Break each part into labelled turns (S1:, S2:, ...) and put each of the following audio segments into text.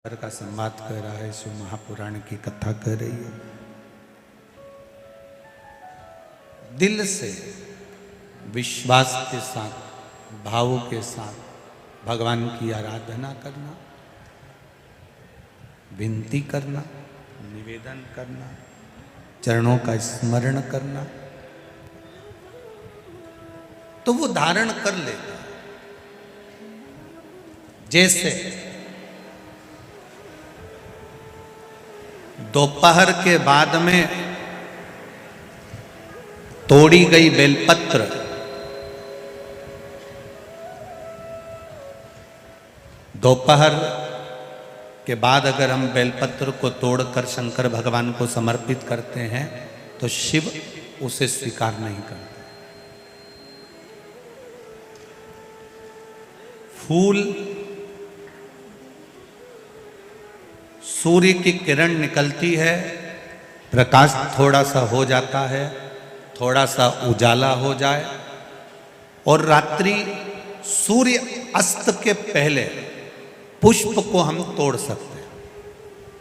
S1: का संवाद कर रहा है, शिव महापुराण की कथा कर रही है। दिल से विश्वास के साथ, भावों के साथ भगवान की आराधना करना, विनती करना, निवेदन करना, चरणों का स्मरण करना, तो वो धारण कर लेता। जैसे दोपहर के बाद में तोड़ी गई बेलपत्र दोपहर के बाद अगर हम बेलपत्र को तोड़कर शंकर भगवान को समर्पित करते हैं तो शिव उसे स्वीकार नहीं करते। फूल सूर्य की किरण निकलती है, प्रकाश थोड़ा सा हो जाता है, थोड़ा सा उजाला हो जाए और रात्रि सूर्य अस्त के पहले पुष्प को हम तोड़ सकते हैं,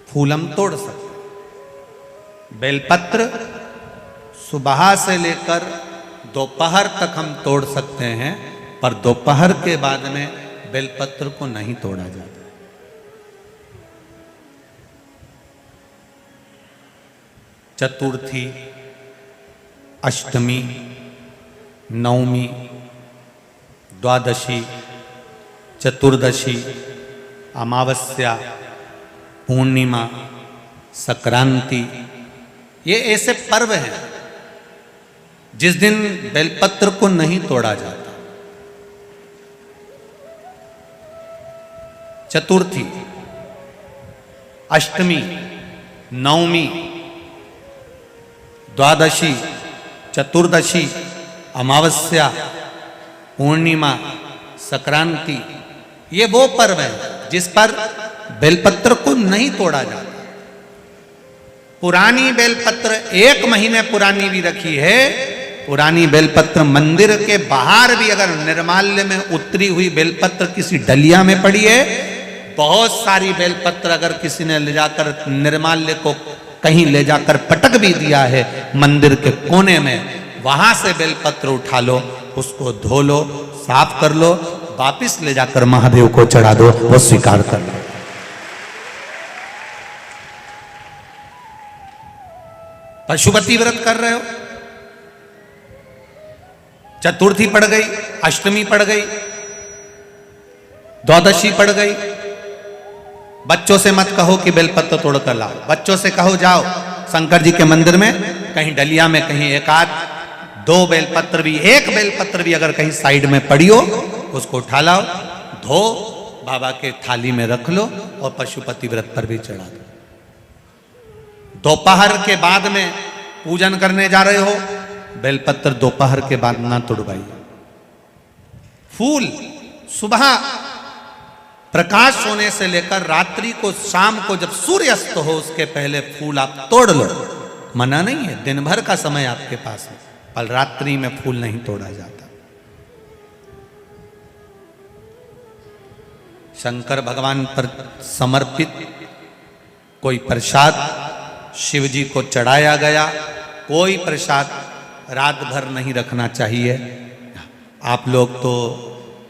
S1: फूल हम तोड़ सकते हैं। बेलपत्र सुबह से लेकर दोपहर तक हम तोड़ सकते हैं, पर दोपहर के बाद में बेलपत्र को नहीं तोड़ा जाता। चतुर्थी, अष्टमी, नवमी, द्वादशी, चतुर्दशी, अमावस्या, पूर्णिमा, संक्रांति, ये ऐसे पर्व हैं जिस दिन बेलपत्र को नहीं तोड़ा जाता। चतुर्थी, अष्टमी, नवमी, द्वादशी, चतुर्दशी, अमावस्या, पूर्णिमा, संक्रांति, ये वो पर्व हैं जिस पर बेलपत्र को नहीं तोड़ा जाता। पुरानी बेलपत्र 1 महीने पुरानी भी रखी है। पुरानी बेलपत्र मंदिर के बाहर भी अगर निर्माल्य में उतरी हुई बेलपत्र किसी डलिया में पड़ी है, बहुत सारी बेलपत्र अगर किसी ने ले जाकर निर्माल्य को कहीं ले जाकर पटक भी दिया है मंदिर के कोने में, वहां से बेलपत्र उठा लो, उसको धो लो, साफ कर लो, वापिस ले जाकर महादेव को चढ़ा दो, वो स्वीकार कर लो। पशुपति व्रत कर रहे हो, चतुर्थी पड़ गई, अष्टमी पड़ गई, द्वादशी पड़ गई, बच्चों से मत कहो कि बेलपत्र तोड़ कर लाओ। बच्चों से कहो जाओ शंकर जी के मंदिर में कहीं डलिया में कहीं एक आध 2 बेलपत्र भी, 1 बेलपत्र भी अगर कहीं साइड में पड़ी हो, उसको उठा लाओ, धो, बाबा के थाली में रख लो और पशुपति व्रत पर भी चढ़ा दो। दोपहर के बाद में पूजन करने जा रहे हो, बेलपत्र दोपहर के बाद ना तोड़वाइए। फूल सुबह प्रकाश होने से लेकर रात्रि को, शाम को जब सूर्य अस्त हो उसके पहले फूल आप तोड़ लो, मना नहीं है, दिन भर का समय आपके पास है, पर रात्रि में फूल नहीं तोड़ा जाता। शंकर भगवान पर समर्पित कोई प्रसाद शिव जी को चढ़ाया गया, कोई प्रसाद रात भर नहीं रखना चाहिए। आप लोग तो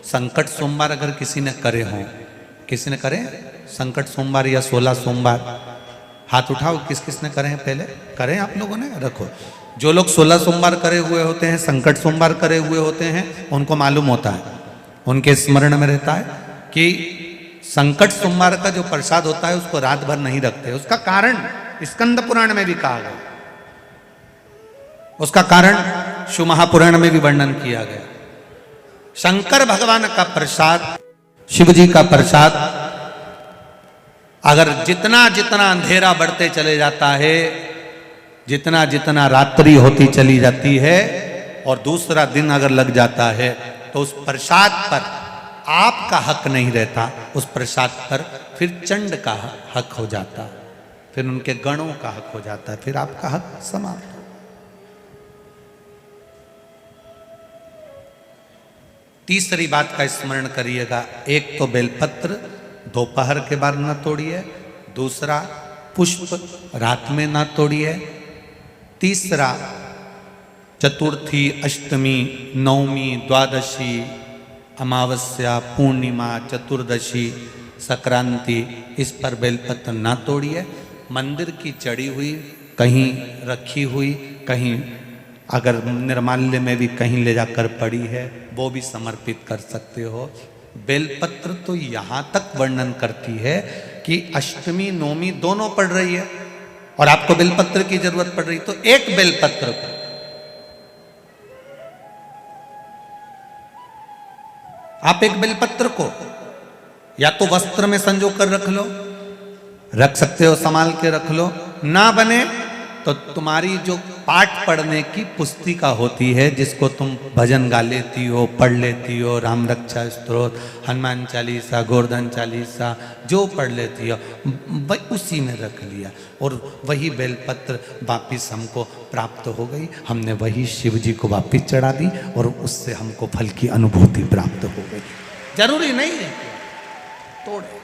S1: संकट सोमवार अगर किसी ने करे हों, किसी ने करे संकट सोमवार या 16 सोमवार, हाथ उठाओ, किस किस ने करे हैं? पहले करें आप लोगों ने, रखो। जो लोग 16 सोमवार करे हुए होते हैं, संकट सोमवार करे हुए होते हैं, उनको मालूम होता है, उनके स्मरण में रहता है कि संकट सोमवार का जो प्रसाद होता है उसको रात भर नहीं रखते। उसका कारण स्कंद पुराण में भी कहा गया, उसका कारण शिव महापुराण में भी वर्णन किया गया। शंकर भगवान का प्रसाद, शिव जी का प्रसाद, अगर जितना जितना अंधेरा बढ़ते चले जाता है, जितना जितना रात्रि होती चली जाती है और दूसरा दिन अगर लग जाता है, तो उस प्रसाद पर आपका हक नहीं रहता, उस प्रसाद पर फिर चंड का हक हो जाता, फिर उनके गणों का हक हो जाता है, फिर आपका हक समाप्त। तीसरी बात का स्मरण करिएगा, एक तो बेलपत्र, दोपहर के बाद न तोड़िए। दूसरा, पुष्प रात में ना तोड़िए। तीसरा, चतुर्थी, अष्टमी, नवमी, द्वादशी, अमावस्या, पूर्णिमा, चतुर्दशी, संक्रांति, इस पर बेलपत्र ना तोड़िए। मंदिर की चढ़ी हुई, कहीं रखी हुई, कहीं अगर निर्माल्य में भी कहीं ले जाकर पड़ी है, वो भी समर्पित कर सकते हो। बेलपत्र तो यहाँ तक वर्णन करती है कि अष्टमी नवमी दोनों पड़ रही है और आपको बेलपत्र की जरूरत पड़ रही, तो एक बेलपत्र को आप एक बेलपत्र को या तो वस्त्र में संजो कर रख लो, रख सकते हो, संभाल के रख लो। ना बने तो तुम्हारी जो पाठ पढ़ने की पुस्तिका होती है, जिसको तुम भजन गा लेती हो, पढ़ लेती हो, राम रक्षा स्तोत्र, हनुमान चालीसा, गोवर्धन चालीसा, जो पढ़ लेती हो, वही उसी में रख लिया और वही बेलपत्र वापिस हमको प्राप्त हो गई। हमने वही शिव जी को वापिस चढ़ा दी और उससे हमको फल की अनुभूति प्राप्त हो गई। जरूरी नहीं है तोड़े।